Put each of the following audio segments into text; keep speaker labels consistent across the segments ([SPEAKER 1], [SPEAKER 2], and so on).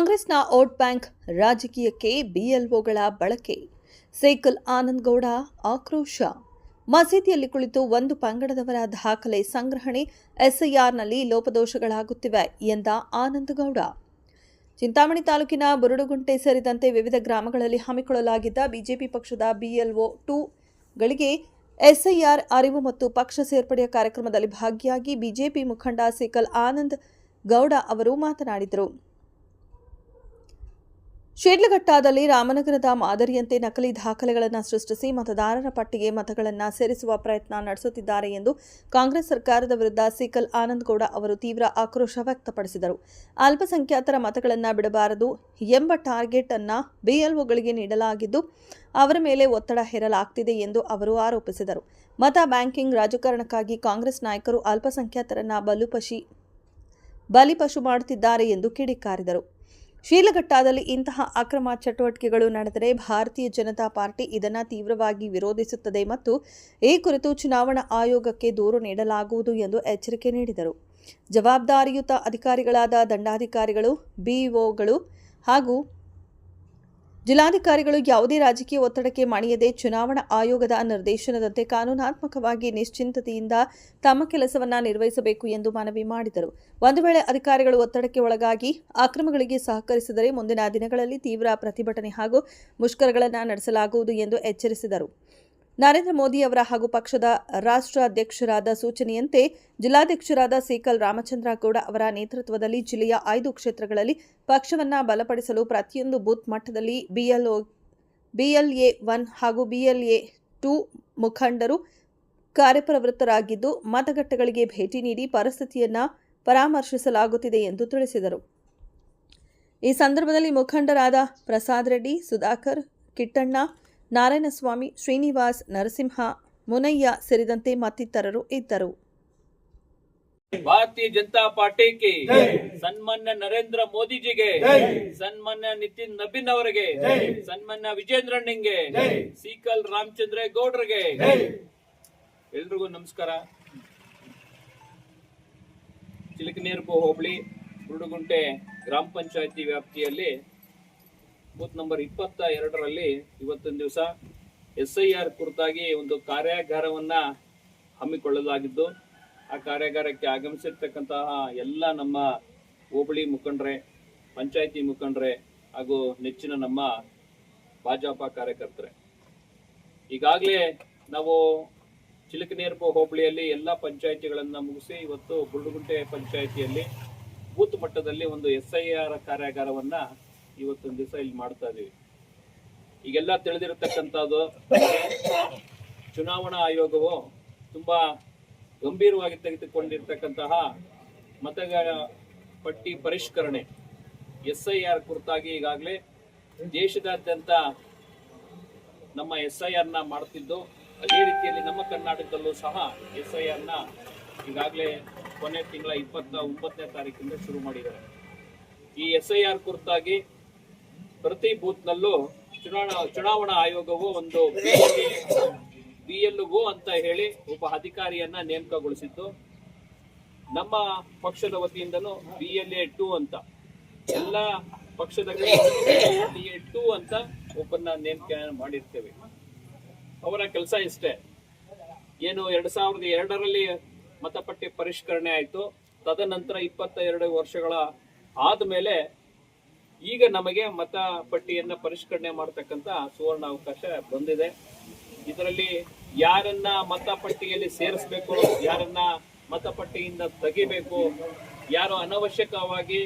[SPEAKER 1] ಕಾಂಗ್ರೆಸ್ನ vote bank ರಾಜಕೀಯಕ್ಕೆ ಬಿಎಲ್ಒಗಳ ಬಳಕೆ. ಸೈಕಲ್ ಆನಂದಗೌಡ ಆಕ್ರೋಶ. ಮಸೀದಿಯಲ್ಲಿ ಕುಳಿತು ಒಂದು ಪಂಗಡದವರ ದಾಖಲೆ ಸಂಗ್ರಹಣೆ, ಎಸ್ಐಆರ್ನಲ್ಲಿ ಲೋಪದೋಷಗಳಾಗುತ್ತಿವೆ ಎಂದ ಆನಂದಗೌಡ. ಚಿಂತಾಮಣಿ ತಾಲೂಕಿನ ಬುರುಡುಗುಂಟೆ ಸೇರಿದಂತೆ ವಿವಿಧ ಗ್ರಾಮಗಳಲ್ಲಿ ಹಮ್ಮಿಕೊಳ್ಳಲಾಗಿದ್ದ ಬಿಜೆಪಿ ಪಕ್ಷದ ಬಿಎಲ್ಒ 2ಗಳಿಗೆ ಎಸ್ಐಆರ್ ಅರಿವು ಮತ್ತು ಪಕ್ಷ ಸೇರ್ಪಡೆಯ ಕಾರ್ಯಕ್ರಮದಲ್ಲಿ ಭಾಗಿಯಾಗಿ ಬಿಜೆಪಿ ಮುಖಂಡ ಸೈಕಲ್ ಆನಂದ್ ಗೌಡ ಅವರು ಮಾತನಾಡಿದರು. ಶಿಡ್ಲಘಟ್ಟದಲ್ಲಿ ರಾಮನಗರದ ಮಾದರಿಯಂತೆ ನಕಲಿ ದಾಖಲೆಗಳನ್ನು ಸೃಷ್ಟಿಸಿ ಮತದಾರರ ಪಟ್ಟಿಗೆ ಮತಗಳನ್ನು ಸೇರಿಸುವ ಪ್ರಯತ್ನ ನಡೆಸುತ್ತಿದ್ದಾರೆ ಎಂದು ಕಾಂಗ್ರೆಸ್ ಸರ್ಕಾರದ ವಿರುದ್ಧ ಸೈಕಲ್ ಆನಂದಗೌಡ ಅವರು ತೀವ್ರ ಆಕ್ರೋಶ ವ್ಯಕ್ತಪಡಿಸಿದರು. ಅಲ್ಪಸಂಖ್ಯಾತರ ಮತಗಳನ್ನು ಬಿಡಬಾರದು ಎಂಬ ಟಾರ್ಗೆಟ್ ಅನ್ನು ಬಿಎಲ್ಒಗಳಿಗೆ ನೀಡಲಾಗಿದ್ದು ಅವರ ಮೇಲೆ ಒತ್ತಡ ಹೇರಲಾಗುತ್ತಿದೆ ಎಂದು ಅವರು ಆರೋಪಿಸಿದರು. ಮತ ಬ್ಯಾಂಕಿಂಗ್ ರಾಜಕಾರಣಕ್ಕಾಗಿ ಕಾಂಗ್ರೆಸ್ ನಾಯಕರು ಅಲ್ಪಸಂಖ್ಯಾತರನ್ನ ಬಲಿಪಶು ಮಾಡುತ್ತಿದ್ದಾರೆ ಎಂದು ಕಿಡಿಕಾರಿದರು. ಶಿಡ್ಲಘಟ್ಟದಲ್ಲಿ ಇಂತಹ ಅಕ್ರಮ ಚಟುವಟಿಕೆಗಳು ನಡೆದರೆ ಭಾರತೀಯ ಜನತಾ ಪಾರ್ಟಿ ಇದನ್ನು ತೀವ್ರವಾಗಿ ವಿರೋಧಿಸುತ್ತದೆ ಮತ್ತು ಈ ಕುರಿತು ಚುನಾವಣಾ ಆಯೋಗಕ್ಕೆ ದೂರು ನೀಡಲಾಗುವುದು ಎಂದು ಎಚ್ಚರಿಕೆ ನೀಡಿದರು. ಜವಾಬ್ದಾರಿಯುತ ಅಧಿಕಾರಿಗಳಾದ ದಂಡಾಧಿಕಾರಿಗಳು, ಬಿಇಒಗಳು ಹಾಗೂ ಜಿಲ್ಲಾಧಿಕಾರಿಗಳು ಯಾವುದೇ ರಾಜಕೀಯ ಒತ್ತಡಕ್ಕೆ ಮಣಿಯದೆ ಚುನಾವಣಾ ಆಯೋಗದ ನಿರ್ದೇಶನದಂತೆ ಕಾನೂನಾತ್ಮಕವಾಗಿ ನಿಶ್ಚಿಂತತೆಯಿಂದ ತಮ್ಮ ಕೆಲಸವನ್ನು ನಿರ್ವಹಿಸಬೇಕು ಎಂದು ಮನವಿ ಮಾಡಿದರು. ಒಂದು ವೇಳೆ ಅಧಿಕಾರಿಗಳು ಒತ್ತಡಕ್ಕೆ ಒಳಗಾಗಿ ಅಕ್ರಮಗಳಿಗೆ ಸಹಕರಿಸಿದರೆ ಮುಂದಿನ ದಿನಗಳಲ್ಲಿ ತೀವ್ರ ಪ್ರತಿಭಟನೆ ಹಾಗೂ ಮುಷ್ಕರಗಳನ್ನು ನಡೆಸಲಾಗುವುದು ಎಂದು ಎಚ್ಚರಿಸಿದರು. ನರೇಂದ್ರ ಮೋದಿ ಅವರ ಹಾಗೂ ಪಕ್ಷದ ರಾಷ್ಟ್ರಾಧ್ಯಕ್ಷರಾದ ಸೂಚನೆಯಂತೆ ಜಿಲ್ಲಾಧ್ಯಕ್ಷರಾದ ಸೈಕಲ್ ರಾಮಚಂದ್ರ ಗೌಡ ಅವರ ನೇತೃತ್ವದಲ್ಲಿ ಜಿಲ್ಲೆಯ 5 ಕ್ಷೇತ್ರಗಳಲ್ಲಿ ಪಕ್ಷವನ್ನು ಬಲಪಡಿಸಲು ಪ್ರತಿಯೊಂದು ಬೂತ್ ಮಟ್ಟದಲ್ಲಿ ಬಿಎಲ್ಎ 1 ಹಾಗೂ ಬಿಎಲ್ಎ 2 ಮುಖಂಡರು ಕಾರ್ಯಪ್ರವೃತ್ತರಾಗಿದ್ದು ಮತಗಟ್ಟೆಗಳಿಗೆ ಭೇಟಿ ನೀಡಿ ಪರಿಸ್ಥಿತಿಯನ್ನು ಪರಾಮರ್ಶಿಸಲಾಗುತ್ತಿದೆ ಎಂದು ತಿಳಿಸಿದರು. ಈ ಸಂದರ್ಭದಲ್ಲಿ ಮುಖಂಡರಾದ ಪ್ರಸಾದ್ ರೆಡ್ಡಿ, ಸುಧಾಕರ್, ಕಿಟ್ಟಣ್ಣ, ನಾರಾಯಣಸ್ವಾಮಿ, ಶ್ರೀನಿವಾಸ್, ನರಸಿಂಹ, ಮುನಯ್ಯ ಸೇರಿದಂತೆ ಮತ್ತಿತರರು ಇದ್ದರು.
[SPEAKER 2] भारतीय जनता पार्टी की सन्मान्य नरेंद्र मोदी जी के सन्मान्य नितिन नबीन ಅವರಿಗೆ ಸನ್ಮಾನ್ಯ ವಿಜೇಂದ್ರಣ್ಣಂಗೆ ಸೀಕಲ್ ರಾಮಚಂದ್ರ ಗೌಡ್ರಿಗೆ ಎಲ್ರಿಗೂ ನಮಸ್ಕಾರ. ಚಿಲಕನೇರಪು ಹೋಬಳಿ ಬುರುಡುಗುಂಟೆ ಗ್ರಾಮ ಪಂಚಾಯತಿ ವ್ಯಾಪ್ತಿಯಲ್ಲಿ ಬೂತ್ ನಂಬರ್ 22ರಲ್ಲಿ ಇವತ್ತಿನ ದಿವಸ ಎಸ್ಐಆರ್ ಕುರಿತಾಗಿ ಒಂದು ಕಾರ್ಯಾಗಾರವನ್ನ ಹಮ್ಮಿಕೊಳ್ಳಲಾಗಿದ್ದು, ಆ ಕಾರ್ಯಾಗಾರಕ್ಕೆ ಆಗಮಿಸಿರ್ತಕ್ಕಂತಹ ಎಲ್ಲ ನಮ್ಮ ಹೋಬಳಿ ಮುಖಂಡರೇ, ಪಂಚಾಯತಿ ಮುಖಂಡರೇ ಹಾಗೂ ನೆಚ್ಚಿನ ನಮ್ಮ ಭಾಜಪ ಕಾರ್ಯಕರ್ತರೇ, ಈಗಾಗಲೇ ನಾವು ಚಿಲಕನೇರಪು ಹೋಬಳಿಯಲ್ಲಿ ಎಲ್ಲ ಪಂಚಾಯತಿಗಳನ್ನು ಮುಗಿಸಿ ಇವತ್ತು ಬುರುಡುಗುಂಟೆ ಪಂಚಾಯತಿಯಲ್ಲಿ ಬೂತ್ ಮಟ್ಟದಲ್ಲಿ ಒಂದು ಎಸ್ಐಆರ್ ಕಾರ್ಯಾಗಾರವನ್ನ ಇವತ್ತೊಂದು ದಿವಸ ಇಲ್ಲಿ ಮಾಡ್ತಾ ಇದೀವಿ. ಈಗೆಲ್ಲ ತಿಳಿದಿರತಕ್ಕಂಥದ್ದು, ಚುನಾವಣಾ ಆಯೋಗವು ತುಂಬಾ ಗಂಭೀರವಾಗಿ ತೆಗೆದುಕೊಂಡಿರ್ತಕ್ಕಂತಹ ಮತಗಳ ಪಟ್ಟಿ ಪರಿಷ್ಕರಣೆ ಎಸ್ಐಆರ್ ಕುರಿತಾಗಿ ಈಗಾಗಲೇ ದೇಶದಾದ್ಯಂತ ನಮ್ಮ ಎಸ್ಐಆರ್ನ ಮಾಡ್ತಿದ್ದು, ಅದೇ ರೀತಿಯಲ್ಲಿ ನಮ್ಮ ಕರ್ನಾಟಕದಲ್ಲೂ ಸಹ ಎಸ್ಐಆರ್ನ ಈಗಾಗಲೇ ಕೊನೆ ತಿಂಗಳ 29ನೇ ತಾರೀಕಿಂದ ಶುರು ಮಾಡಿದ್ದಾರೆ. ಈ ಎಸ್ಐಆರ್ ಕುರಿತಾಗಿ ಪ್ರತಿ ಬೂತ್ನಲ್ಲೂ ಚುನಾವಣಾ ಆಯೋಗವು ಒಂದು ಬಿಎಲ್ಒ ಅಂತ ಹೇಳಿ ಒಬ್ಬ ಅಧಿಕಾರಿಯನ್ನ ನೇಮಕಗೊಳಿಸಿದ್ದು, ನಮ್ಮ ಪಕ್ಷದ ವತಿಯಿಂದನೂ ಬಿಎಲ್ಎ 2 ಅಂತ ಎಲ್ಲ ಪಕ್ಷದ ಬಿಎಲ್ಎ 2 ಅಂತ ಒಬ್ಬನ ನೇಮಕ ಮಾಡಿರ್ತೇವೆ. ಅವರ ಕೆಲಸ ಇಷ್ಟೇ. ಏನು 2002ರಲ್ಲಿ ಮತಪಟ್ಟಿ ಪರಿಷ್ಕರಣೆ ಆಯಿತು, ತದನಂತರ 22 ವರ್ಷಗಳ ಆದ್ಮೇಲೆ ಈಗ ನಮಗೆ ಮತಪಟ್ಟಿಯನ್ನ ಪರಿಷ್ಕರಣೆ ಮಾಡತಕ್ಕಂತ ಸುವರ್ಣ ಅವಕಾಶ ಬಂದಿದೆ. ಇದರಲ್ಲಿ ಯಾರನ್ನ ಮತಪಟ್ಟಿಯಲ್ಲಿ ಸೇರಿಸಬೇಕು, ಯಾರನ್ನ ಮತಪಟ್ಟಿಯಿಂದ ತೆಗಿಬೇಕು, ಯಾರು ಅನವಶ್ಯಕವಾಗಿ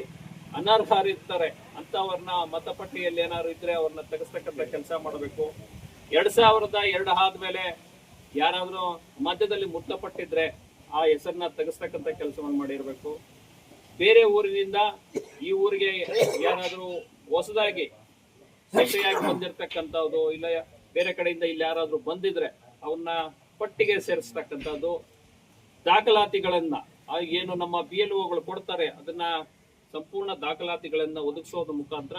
[SPEAKER 2] ಅನರ್ಹರಿರ್ತಾರೆ ಅಂತವ್ರನ್ನ ಮತಪಟ್ಟಿಯಲ್ಲಿ ಏನಾದ್ರು ಇದ್ರೆ ಅವ್ರನ್ನ ತೆಗೆಸ್ತಕ್ಕಂಥ ಕೆಲಸ ಮಾಡಬೇಕು. 2002 ಆದ್ಮೇಲೆ ಯಾರಾದ್ರೂ ಮಧ್ಯದಲ್ಲಿ ಮೃತಪಟ್ಟಿದ್ರೆ ಆ ಹೆಸರನ್ನ ತೆಗೆಸ್ತಕ್ಕಂಥ ಕೆಲಸವನ್ನು ಮಾಡಿರ್ಬೇಕು. ಬೇರೆ ಊರಿನಿಂದ ಈ ಊರಿಗೆ ಯಾರಾದ್ರೂ ಹೊಸದಾಗಿ ಸೆಲೆಯಾಗಿ ಬಂದಿರತಕ್ಕಂಥದ್ದು, ಇಲ್ಲ ಬೇರೆ ಕಡೆಯಿಂದ ಇಲ್ಲಿ ಯಾರಾದ್ರೂ ಬಂದಿದ್ರೆ ಅವನ್ನ ಪಟ್ಟಿಗೆ ಸೇರಿಸ್ತಕ್ಕಂಥದ್ದು, ದಾಖಲಾತಿಗಳನ್ನ ಏನು ನಮ್ಮ ಬಿಎಲ್ಒಗಳು ಕೊಡ್ತಾರೆ ಅದನ್ನ ಸಂಪೂರ್ಣ ದಾಖಲಾತಿಗಳನ್ನ ಒದಗಿಸೋದ್ರ ಮುಖಾಂತರ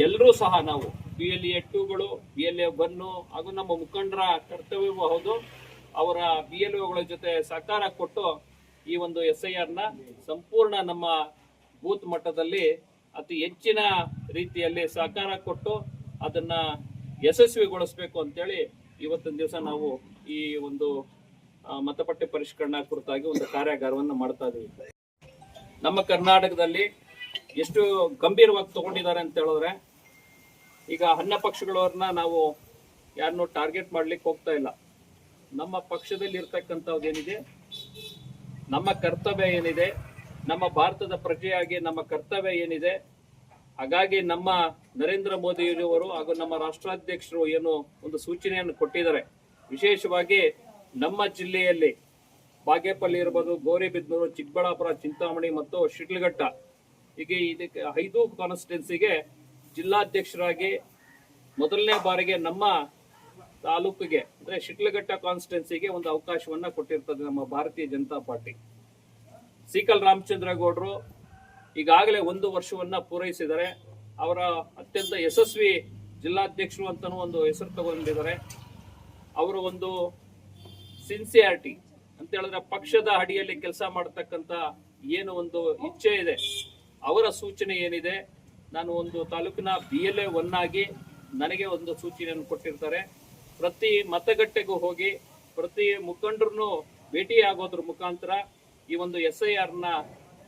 [SPEAKER 2] ಎಲ್ಲರೂ ಸಹ ನಾವು ಬಿಎಲ್ಎ 2ಗಳು, ಬಿಎಲ್ಎ 1 ಹಾಗೂ ನಮ್ಮ ಮುಖಂಡರ ಕರ್ತವ್ಯವೂ ಹೌದು, ಅವರ ಬಿಎಲ್ಒಗಳ ಜೊತೆ ಸಹಕಾರ ಕೊಟ್ಟು ಈ ಒಂದು ಎಸ್ಐಆರ್ನ ಸಂಪೂರ್ಣ ನಮ್ಮ ಬೂತ್ ಮಟ್ಟದಲ್ಲಿ ಅತಿ ಹೆಚ್ಚಿನ ರೀತಿಯಲ್ಲಿ ಸಹಕಾರ ಕೊಟ್ಟು ಅದನ್ನ ಯಶಸ್ವಿಗೊಳಿಸಬೇಕು ಅಂತೇಳಿ ಇವತ್ತಿನ ದಿವಸ ನಾವು ಈ ಒಂದು ಮತಪಟ್ಟಿ ಪರಿಷ್ಕರಣಾ ಕುರಿತಾಗಿ ಒಂದು ಕಾರ್ಯಾಗಾರವನ್ನು ಮಾಡ್ತಾ ಇದೀವಿ. ನಮ್ಮ ಕರ್ನಾಟಕದಲ್ಲಿ ಎಷ್ಟು ಗಂಭೀರವಾಗಿ ತಗೊಂಡಿದ್ದಾರೆ ಅಂತ ಹೇಳಿದ್ರೆ, ಈಗ ಅನ್ನ ಪಕ್ಷಗಳವ್ರನ್ನ ನಾವು ಯಾರನ್ನೂ ಟಾರ್ಗೆಟ್ ಮಾಡ್ಲಿಕ್ಕೆ ಹೋಗ್ತಾ ಇಲ್ಲ. ನಮ್ಮ ಪಕ್ಷದಲ್ಲಿ ಇರ್ತಕ್ಕಂಥದ್ದೇನಿದೆ, ನಮ್ಮ ಕರ್ತವ್ಯ ಏನಿದೆ, ನಮ್ಮ ಭಾರತದ ಪ್ರಜೆಯಾಗಿ ನಮ್ಮ ಕರ್ತವ್ಯ ಏನಿದೆ, ಹಾಗಾಗಿ ನಮ್ಮ ನರೇಂದ್ರ ಮೋದಿಯವರು ಹಾಗೂ ನಮ್ಮ ರಾಷ್ಟ್ರಾಧ್ಯಕ್ಷರು ಏನು ಒಂದು ಸೂಚನೆಯನ್ನು ಕೊಟ್ಟಿದ್ದಾರೆ. ವಿಶೇಷವಾಗಿ ನಮ್ಮ ಜಿಲ್ಲೆಯಲ್ಲಿ ಬಾಗೇಪಲ್ಲಿ ಇರ್ಬೋದು, ಗೌರಿಬಿದನೂರು, ಚಿಕ್ಕಬಳ್ಳಾಪುರ, ಚಿಂತಾಮಣಿ ಮತ್ತು ಶಿಡ್ಲಘಟ್ಟ, ಹೀಗೆ ಇದಕ್ಕೆ 5 ಕಾನ್ಸ್ಟಿಟ್ಯೂನ್ಸಿಗೆ ಜಿಲ್ಲಾಧ್ಯಕ್ಷರಾಗಿ ಮೊದಲನೇ ಬಾರಿಗೆ ನಮ್ಮ ತಾಲೂಕಿಗೆ ಅಂದ್ರೆ ಶಿಡ್ಲಘಟ್ಟ ಕಾನ್ಸ್ಟಿಟ್ಯೂನ್ಸಿಗೆ ಒಂದು ಅವಕಾಶವನ್ನ ಕೊಟ್ಟಿರ್ತದೆ ನಮ್ಮ ಭಾರತೀಯ ಜನತಾ ಪಾರ್ಟಿ. ಸೀಕಲ್ ರಾಮಚಂದ್ರ ಗೌಡರು ಈಗಾಗಲೇ 1 ವರ್ಷವನ್ನ ಪೂರೈಸಿದ್ದಾರೆ. ಅವರ ಅತ್ಯಂತ ಯಶಸ್ವಿ ಜಿಲ್ಲಾಧ್ಯಕ್ಷರು ಅಂತಾನೂ ಒಂದು ಹೆಸರು ತಗೊಂಡಿದ್ದಾರೆ. ಅವರ ಒಂದು ಸಿನ್ಸಿಯಾರಿಟಿ ಅಂತ ಹೇಳಿದ್ರೆ, ಪಕ್ಷದ ಅಡಿಯಲ್ಲಿ ಕೆಲಸ ಮಾಡತಕ್ಕಂತ ಏನು ಒಂದು ಇಚ್ಛೆ ಇದೆ, ಅವರ ಸೂಚನೆ ಏನಿದೆ, ನಾನು ಒಂದು ತಾಲೂಕಿನ BLA 1 ಆಗಿ ನನಗೆ ಒಂದು ಸೂಚನೆಯನ್ನು ಕೊಟ್ಟಿರ್ತಾರೆ. ಪ್ರತಿ ಮತಗಟ್ಟೆಗೂ ಹೋಗಿ ಪ್ರತಿ ಮುಖಂಡರನ್ನು ಭೇಟಿ ಆಗೋದ್ರ ಮುಖಾಂತರ ಈ ಒಂದು SIR-ನ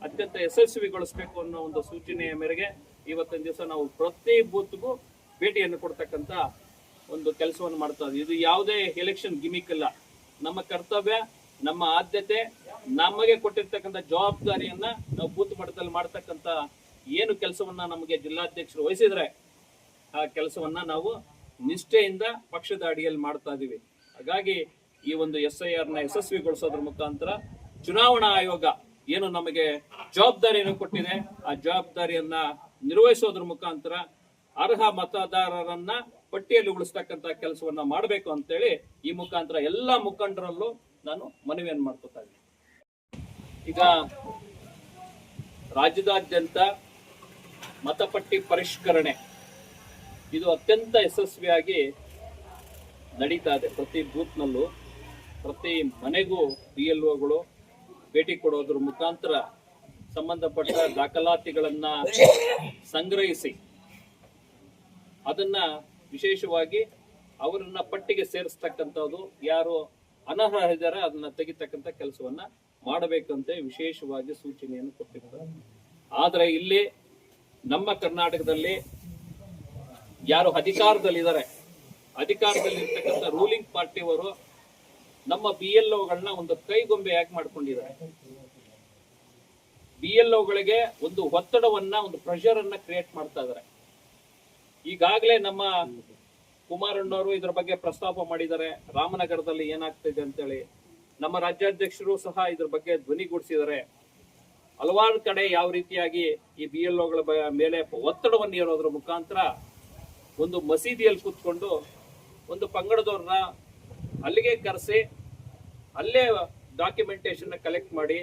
[SPEAKER 2] ಅತ್ಯಂತ ಯಶಸ್ವಿಗೊಳಿಸಬೇಕು ಅನ್ನೋ ಒಂದು ಸೂಚನೆಯ ಮೇರೆಗೆ ಇವತ್ತಿನ ದಿವಸ ನಾವು ಪ್ರತಿ ಬೂತ್ಗೂ ಭೇಟಿಯನ್ನು ಕೊಡ್ತಕ್ಕಂಥ ಒಂದು ಕೆಲಸವನ್ನು ಮಾಡ್ತಾ ಇದ್ದೀವಿ. ಇದು ಯಾವುದೇ ಎಲೆಕ್ಷನ್ ಗಿಮಿಕ್ ಅಲ್ಲ. ನಮ್ಮ ಕರ್ತವ್ಯ, ನಮ್ಮ ಆದ್ಯತೆ, ನಮಗೆ ಕೊಟ್ಟಿರ್ತಕ್ಕಂಥ ಜವಾಬ್ದಾರಿಯನ್ನ ನಾವು ಬೂತ್ ಮಟ್ಟದಲ್ಲಿ ಮಾಡ್ತಕ್ಕಂಥ ಏನು ಕೆಲಸವನ್ನ ನಮಗೆ ಜಿಲ್ಲಾಧ್ಯಕ್ಷರು ವಹಿಸಿದ್ರೆ ಆ ಕೆಲಸವನ್ನ ನಾವು ನಿಷ್ಠೆಯಿಂದ ಪಕ್ಷದ ಅಡಿಯಲ್ಲಿ ಮಾಡ್ತಾ ಇದೀವಿ. ಹಾಗಾಗಿ ಈ ಒಂದು SIR-ನ ಯಶಸ್ವಿಗೊಳಿಸೋದ್ರ ಮುಖಾಂತರ ಚುನಾವಣಾ ಆಯೋಗ ಏನು ನಮಗೆ ಜವಾಬ್ದಾರಿಯನ್ನು ಕೊಟ್ಟಿದೆ, ಆ ಜವಾಬ್ದಾರಿಯನ್ನ ನಿರ್ವಹಿಸೋದ್ರ ಮುಖಾಂತರ ಅರ್ಹ ಮತದಾರರನ್ನ ಪಟ್ಟಿಯಲ್ಲಿ ಉಳಿಸ್ತಕ್ಕಂಥ ಕೆಲಸವನ್ನ ಮಾಡಬೇಕು ಅಂತೇಳಿ ಈ ಮುಖಾಂತರ ಎಲ್ಲಾ ಮುಖಂಡರಲ್ಲೂ ನಾನು ಮನವಿಯನ್ನು ಮಾಡ್ಕೊತಾ ಇದ್ದೀನಿ. ಈಗ ರಾಜ್ಯದಾದ್ಯಂತ ಮತಪಟ್ಟಿ ಪರಿಷ್ಕರಣೆ ಇದು ಅತ್ಯಂತ ಯಶಸ್ವಿಯಾಗಿ ನಡೀತಾ ಇದೆ. ಪ್ರತಿ ಬೂತ್ನಲ್ಲೂ ಪ್ರತಿ ಮನೆಗೂ PLOಗಳು ಭೇಟಿ ಕೊಡೋದ್ರ ಮುಖಾಂತರ ಸಂಬಂಧಪಟ್ಟ ದಾಖಲಾತಿಗಳನ್ನ ಸಂಗ್ರಹಿಸಿ ಅದನ್ನ ವಿಶೇಷವಾಗಿ ಅವರನ್ನ ಪಟ್ಟಿಗೆ ಸೇರಿಸ್ತಕ್ಕಂಥದ್ದು, ಯಾರು ಅನರ್ಹ ಇದ್ದಾರೆ ಅದನ್ನ ತೆಗಿತಕ್ಕಂಥ ಕೆಲಸವನ್ನ ಮಾಡಬೇಕಂತ ವಿಶೇಷವಾಗಿ ಸೂಚನೆಯನ್ನು ಕೊಟ್ಟಿದ್ದಾರೆ. ಆದ್ರೆ ಇಲ್ಲಿ ನಮ್ಮ ಕರ್ನಾಟಕದಲ್ಲಿ ಯಾರು ಅಧಿಕಾರದಲ್ಲಿದ್ದಾರೆ, ಅಧಿಕಾರದಲ್ಲಿ ಇರ್ತಕ್ಕಂಥ ರೂಲಿಂಗ್ ಪಾರ್ಟಿಯವರು ನಮ್ಮ BLOಗಳನ್ನ ಒಂದು ಕೈಗೊಂಬೆಯಾಗಿ ಮಾಡ್ಕೊಂಡಿದ್ದಾರೆ. BLOಗಳಿಗೆ ಒಂದು ಒತ್ತಡವನ್ನ, ಒಂದು ಪ್ರೆಷರ್ ಅನ್ನ ಕ್ರಿಯೇಟ್ ಮಾಡ್ತಾ ಇದ್ದಾರೆ. ಈಗಾಗಲೇ ನಮ್ಮ ಕುಮಾರಣ್ಣವರು ಇದ್ರ ಬಗ್ಗೆ ಪ್ರಸ್ತಾಪ ಮಾಡಿದ್ದಾರೆ, ರಾಮನಗರದಲ್ಲಿ ಏನಾಗ್ತಿದೆ ಅಂತೇಳಿ. ನಮ್ಮ ರಾಜ್ಯಾಧ್ಯಕ್ಷರು ಸಹ ಇದ್ರ ಬಗ್ಗೆ ಧ್ವನಿಗೂಡಿಸಿದ್ದಾರೆ. ಹಲವಾರು ಕಡೆ ಯಾವ ರೀತಿಯಾಗಿ ಈ BLOಗಳ ಮೇಲೆ ಒತ್ತಡವನ್ನು ಹೇರೋದ್ರ ಮುಖಾಂತರ ಒಂದು ಮಸೀದಿಯಲ್ಲಿ ಕೂತ್ಕೊಂಡು ಒಂದು ಪಂಗಡದವ್ರನ್ನ ಅಲ್ಲಿಗೆ ಕರೆಸಿ ಅಲ್ಲೇ ಡಾಕ್ಯುಮೆಂಟೇಶನ್ ಕಲೆಕ್ಟ್ ಮಾಡಿ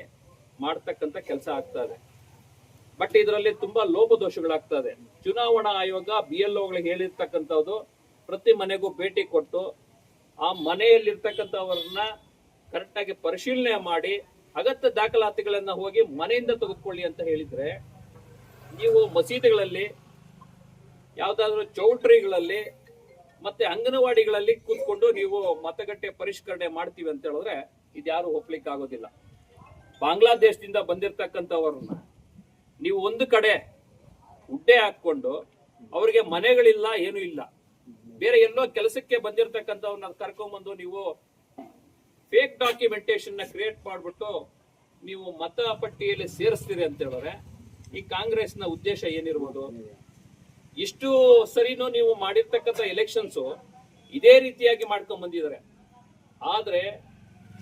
[SPEAKER 2] ಮಾಡ್ತಕ್ಕಂಥ ಕೆಲಸ ಆಗ್ತಾ ಇದೆ. ಬಟ್ ಇದರಲ್ಲಿ ತುಂಬಾ ಲೋಪದೋಷಗಳಾಗ್ತಾ ಇದೆ. ಚುನಾವಣಾ ಆಯೋಗ BLOಗಳಿಗೆ ಹೇಳಿರ್ತಕ್ಕಂಥದ್ದು ಪ್ರತಿ ಮನೆಗೂ ಭೇಟಿ ಕೊಟ್ಟು ಆ ಮನೆಯಲ್ಲಿರ್ತಕ್ಕಂಥವ್ರನ್ನ ಕರೆಕ್ಟ್ ಆಗಿ ಪರಿಶೀಲನೆ ಮಾಡಿ ಅಗತ್ಯ ದಾಖಲಾತಿಗಳನ್ನ ಹೋಗಿ ಮನೆಯಿಂದ ತೆಗೆದುಕೊಳ್ಳಿ ಅಂತ ಹೇಳಿದ್ರೆ, ನೀವು ಮಸೀದಿಗಳಲ್ಲಿ, ಯಾವ್ದಾದ್ರು ಚೌಟ್ರಿಗಳಲ್ಲಿ ಮತ್ತೆ ಅಂಗನವಾಡಿಗಳಲ್ಲಿ ಕೂತ್ಕೊಂಡು ನೀವು ಮತಗಟ್ಟೆ ಪರಿಷ್ಕರಣೆ ಮಾಡ್ತೀವಿ ಅಂತ ಹೇಳಿದ್ರೆ ಇದ್ಯಾರು ಒಪ್ಲಿಕ್ಕೆ ಆಗೋದಿಲ್ಲ. ಬಾಂಗ್ಲಾದೇಶದಿಂದ ಬಂದಿರತಕ್ಕಂಥವ್ರನ್ನ ನೀವು ಒಂದು ಕಡೆ ಹುಡ್ಡೆ ಹಾಕೊಂಡು ಅವರಿಗೆ ಮನೆಗಳಿಲ್ಲ, ಏನು ಇಲ್ಲ, ಬೇರೆ ಎಲ್ಲೋ ಕೆಲಸಕ್ಕೆ ಬಂದಿರತಕ್ಕಂಥವ್ರನ್ನ ಕರ್ಕೊಂಡ್ಬಂದು ನೀವು ಫೇಕ್ ಡಾಕ್ಯುಮೆಂಟೇಶನ್ ನ ಕ್ರಿಯೇಟ್ ಮಾಡ್ಬಿಟ್ಟು ನೀವು ಮತ ಪಟ್ಟಿಯಲ್ಲಿ ಸೇರಿಸ್ತೀರಿ ಅಂತ ಹೇಳಿದ್ರೆ ಈ ಕಾಂಗ್ರೆಸ್ನ ಉದ್ದೇಶ ಏನಿರ್ಬೋದು? ಇಷ್ಟು ಸರಿನೂ ನೀವು ಮಾಡಿರ್ತಕ್ಕಂಥ ಎಲೆಕ್ಷನ್ಸ್ ಇದೇ ರೀತಿಯಾಗಿ ಮಾಡ್ಕೊಂಡ್ ಬಂದಿದ್ದಾರೆ. ಆದ್ರೆ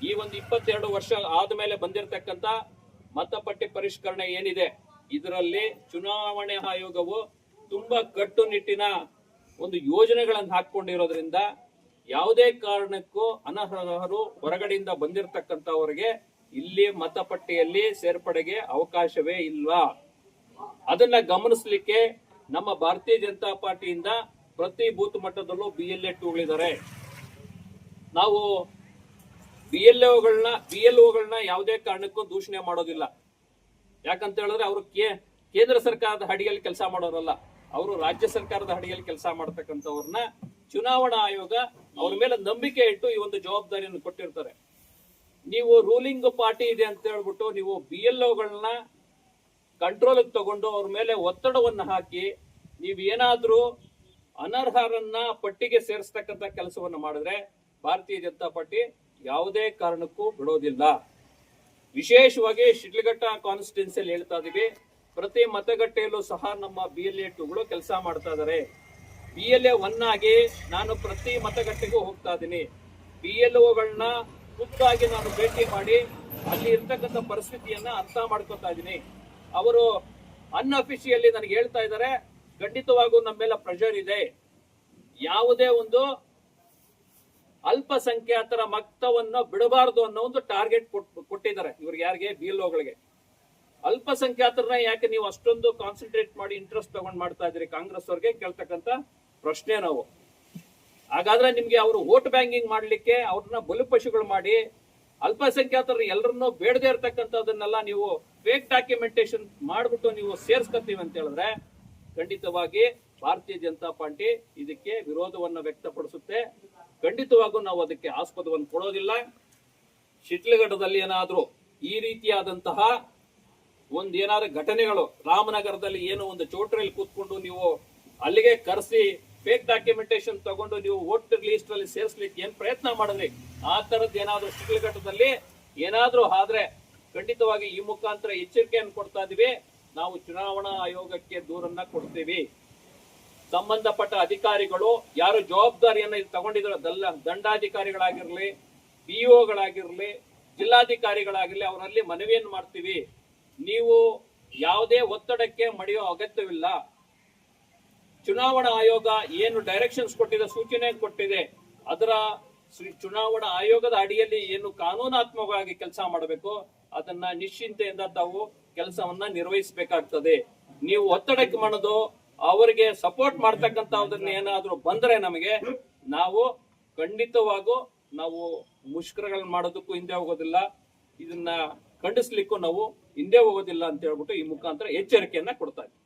[SPEAKER 2] ಈ ಒಂದು 22 ವರ್ಷ ಆದ್ಮೇಲೆ ಬಂದಿರತಕ್ಕಂತ ಮತಪಟ್ಟಿ ಪರಿಷ್ಕರಣೆ ಏನಿದೆ, ಇದರಲ್ಲಿ ಚುನಾವಣೆ ಆಯೋಗವು ತುಂಬಾ ಕಟ್ಟುನಿಟ್ಟಿನ ಒಂದು ಯೋಜನೆಗಳನ್ನು ಹಾಕೊಂಡಿರೋದ್ರಿಂದ ಯಾವುದೇ ಕಾರಣಕ್ಕೂ ಅನರ್ಹರು ಹೊರಗಡೆಯಿಂದ ಬಂದಿರತಕ್ಕಂಥವರಿಗೆ ಇಲ್ಲಿ ಮತಪಟ್ಟಿಯಲ್ಲಿ ಸೇರ್ಪಡೆಗೆ ಅವಕಾಶವೇ ಇಲ್ಲ. ಅದನ್ನ ಗಮನಿಸಲಿಕ್ಕೆ ನಮ್ಮ ಭಾರತೀಯ ಜನತಾ ಪಾರ್ಟಿಯಿಂದ ಪ್ರತಿ ಬೂತ್ ಮಟ್ಟದಲ್ಲೂ BLA 2ಗಳಿದ್ದಾರೆ. ನಾವು BLOಗಳನ್ನ ಯಾವುದೇ ಕಾರಣಕ್ಕೂ ದೂಷಣೆ ಮಾಡೋದಿಲ್ಲ. ಯಾಕಂತ ಹೇಳಿದ್ರೆ ಅವರು ಕೇಂದ್ರ ಸರ್ಕಾರದ ಅಡಿಯಲ್ಲಿ ಕೆಲಸ ಮಾಡೋರಲ್ಲ, ಅವರು ರಾಜ್ಯ ಸರ್ಕಾರದ ಅಡಿಯಲ್ಲಿ ಕೆಲಸ ಮಾಡತಕ್ಕಂಥವ್ರನ್ನ ಚುನಾವಣಾ ಆಯೋಗ ಅವ್ರ ಮೇಲೆ ನಂಬಿಕೆ ಇಟ್ಟು ಈ ಒಂದು ಜವಾಬ್ದಾರಿಯನ್ನು ಕೊಟ್ಟಿರ್ತಾರೆ. ನೀವು ರೂಲಿಂಗ್ ಪಾರ್ಟಿ ಇದೆ ಅಂತ ಹೇಳ್ಬಿಟ್ಟು ನೀವು BLOಗಳನ್ನ ಕಂಟ್ರೋಲ್ಗೆ ತಗೊಂಡು ಅವ್ರ ಮೇಲೆ ಒತ್ತಡವನ್ನು ಹಾಕಿ ನೀವು ಏನಾದ್ರೂ ಅನರ್ಹರನ್ನ ಪಟ್ಟಿಗೆ ಸೇರಿಸ್ತಕ್ಕಂಥ ಕೆಲಸವನ್ನು ಮಾಡಿದ್ರೆ ಭಾರತೀಯ ಜನತಾ ಪಾರ್ಟಿ ಯಾವುದೇ ಕಾರಣಕ್ಕೂ ಬಿಡೋದಿಲ್ಲ. ವಿಶೇಷವಾಗಿ ಶಿಡ್ಲಘಟ್ಟ ಕಾನ್ಸ್ಟಿಟ್ಯೂನ್ಸಿಯಲ್ಲಿ ಹೇಳ್ತಾ ಇದೀವಿ, ಪ್ರತಿ ಮತಗಟ್ಟೆಯಲ್ಲೂ ಸಹ ನಮ್ಮ BLA2ಗಳು ಕೆಲಸ ಮಾಡ್ತಾ ಇದ್ದಾರೆ. BLA1 ಆಗಿ ನಾನು ಪ್ರತಿ ಮತಗಟ್ಟೆಗೂ ಹೋಗ್ತಾ ಇದ್ದೀನಿ. BLOಗಳನ್ನ ಖುದ್ದಾಗಿ ನಾನು ಭೇಟಿ ಮಾಡಿ ಅಲ್ಲಿ ಇರ್ತಕ್ಕಂಥ ಪರಿಸ್ಥಿತಿಯನ್ನ ಅರ್ಥ ಮಾಡ್ಕೊತಾ ಇದ್ದೀನಿ. ಅವರು ಅನ್ಅಫಿಷಿಯಲಿ ನನಗೆ ಹೇಳ್ತಾ ಇದ್ದಾರೆ, ಖಂಡಿತವಾಗೂ ನಮ್ಮ ಮೇಲೆ ಪ್ರೆಷರ್ ಇದೆ, ಯಾವುದೇ ಒಂದು ಅಲ್ಪಸಂಖ್ಯಾತರ ಮತವನ್ನು ಬಿಡಬಾರದು ಅನ್ನೋ ಒಂದು ಟಾರ್ಗೆಟ್ ಕೊಟ್ಟಿದ್ದಾರೆ ಇವ್ರಿಗೆ, ಯಾರಿಗೆ? BLOಗಳಿಗೆ. ಅಲ್ಪಸಂಖ್ಯಾತರನ್ನ ಯಾಕೆ ನೀವು ಅಷ್ಟೊಂದು ಕಾನ್ಸಂಟ್ರೇಟ್ ಮಾಡಿ ಇಂಟ್ರೆಸ್ಟ್ ತಗೊಂಡ್ ಮಾಡ್ತಾ ಇದ್ರಿ ಕಾಂಗ್ರೆಸ್ ಅವ್ರಿಗೆ ಕೇಳ್ತಕ್ಕಂಥ ಪ್ರಶ್ನೆ ನಾವು. ಹಾಗಾದ್ರೆ ನಿಮ್ಗೆ ಅವರು ವೋಟ್ ಬ್ಯಾಂಕಿಂಗ್ ಮಾಡ್ಲಿಕ್ಕೆ ಅವ್ರನ್ನ ಬಲಿಪಶುಗಳು ಮಾಡಿ ಅಲ್ಪಸಂಖ್ಯಾತರು ಎಲ್ಲರನ್ನೂ ಬೇಡದೇ ಇರ್ತಕ್ಕಂಥದನ್ನೆಲ್ಲ ನೀವು ಫೇಕ್ ಡಾಕ್ಯುಮೆಂಟೇಶನ್ ಮಾಡ್ಬಿಟ್ಟು ನೀವು ಸೇರ್ಸ್ಕೊತೀವಿ ಅಂತ ಹೇಳಿದ್ರೆ ಖಂಡಿತವಾಗಿ ಭಾರತೀಯ ಜನತಾ ಪಾರ್ಟಿ ಇದಕ್ಕೆ ವಿರೋಧವನ್ನ ವ್ಯಕ್ತಪಡಿಸುತ್ತೆ. ಖಂಡಿತವಾಗೂ ನಾವು ಅದಕ್ಕೆ ಆಸ್ಪದವನ್ನು ಕೊಡೋದಿಲ್ಲ. ಶಿಡ್ಲಘಟ್ಟದಲ್ಲಿ ಏನಾದ್ರೂ ಈ ರೀತಿಯಾದಂತಹ ಏನಾದ್ರೂ ಘಟನೆಗಳು, ರಾಮನಗರದಲ್ಲಿ ಏನೋ ಒಂದು ಚೌಟ್ರಿಯಲ್ಲಿ ಕೂತ್ಕೊಂಡು ನೀವು ಅಲ್ಲಿಗೆ ಕರೆಸಿ ಫೇಕ್ ಡಾಕ್ಯುಮೆಂಟೇಶನ್ ತಗೊಂಡು ನೀವು ವೋಟರ್ ಲಿಸ್ಟ್ ಅಲ್ಲಿ ಸೇರಿಸ್ಲಿಕ್ಕೆ ಏನ್ ಪ್ರಯತ್ನ ಮಾಡಿದ್ರಿ, ಆ ತರದ್ ಏನಾದ್ರೂ ಶಿಡ್ಲಘಟ್ಟದಲ್ಲಿ ಏನಾದ್ರೂ ಆದ್ರೆ ಖಂಡಿತವಾಗಿ ಈ ಮುಖಾಂತರ ಎಚ್ಚರಿಕೆಯನ್ನು ಕೊಡ್ತಾ ಇದೀವಿ. ನಾವು ಚುನಾವಣಾ ಆಯೋಗಕ್ಕೆ ದೂರನ್ನ ಕೊಡ್ತೀವಿ. ಸಂಬಂಧಪಟ್ಟ ಅಧಿಕಾರಿಗಳು ಯಾರು ಜವಾಬ್ದಾರಿಯನ್ನ ತಗೊಂಡಿದ್ರು, ದಂಡಾಧಿಕಾರಿಗಳಾಗಿರ್ಲಿ, BOಗಳಾಗಿರ್ಲಿ, ಜಿಲ್ಲಾಧಿಕಾರಿಗಳಾಗಿರ್ಲಿ, ಅವರಲ್ಲಿ ಮನವಿಯನ್ನು ಮಾಡ್ತೀವಿ. ನೀವು ಯಾವುದೇ ಒತ್ತಡಕ್ಕೆ ಮಡಿಯೋ ಅಗತ್ಯವಿಲ್ಲ. ಚುನಾವಣಾ ಆಯೋಗ ಏನು ಡೈರೆಕ್ಷನ್ಸ್ ಕೊಟ್ಟಿದೆ, ಸೂಚನೆ ಕೊಟ್ಟಿದೆ, ಅದರ ಚುನಾವಣಾ ಆಯೋಗದ ಅಡಿಯಲ್ಲಿ ಏನು ಕಾನೂನಾತ್ಮಕವಾಗಿ ಕೆಲಸ ಮಾಡಬೇಕು ಅದನ್ನ ನಿಶ್ಚಿಂತೆಯಿಂದ ತಾವು ಕೆಲಸವನ್ನ ನಿರ್ವಹಿಸಬೇಕಾಗ್ತದೆ. ನೀವು ಒತ್ತಡಕ್ಕೆ ಮಾಡೋದು, ಅವರಿಗೆ ಸಪೋರ್ಟ್ ಮಾಡ್ತಕ್ಕಂಥದನ್ನ ಏನಾದ್ರೂ ಬಂದ್ರೆ ನಮಗೆ ನಾವು ಖಂಡಿತವಾಗೂ ನಾವು ಮುಷ್ಕರಗಳನ್ನ ಮಾಡೋದಕ್ಕೂ ಹಿಂದೆ ಹೋಗೋದಿಲ್ಲ, ಇದನ್ನ ಖಂಡಿಸ್ಲಿಕ್ಕೂ ನಾವು ಹಿಂದೆ ಹೋಗೋದಿಲ್ಲ ಅಂತ ಹೇಳ್ಬಿಟ್ಟು ಈ ಮುಖಾಂತರ ಎಚ್ಚರಿಕೆಯನ್ನ ಕೊಡ್ತಾ ಇದ್ದೀವಿ.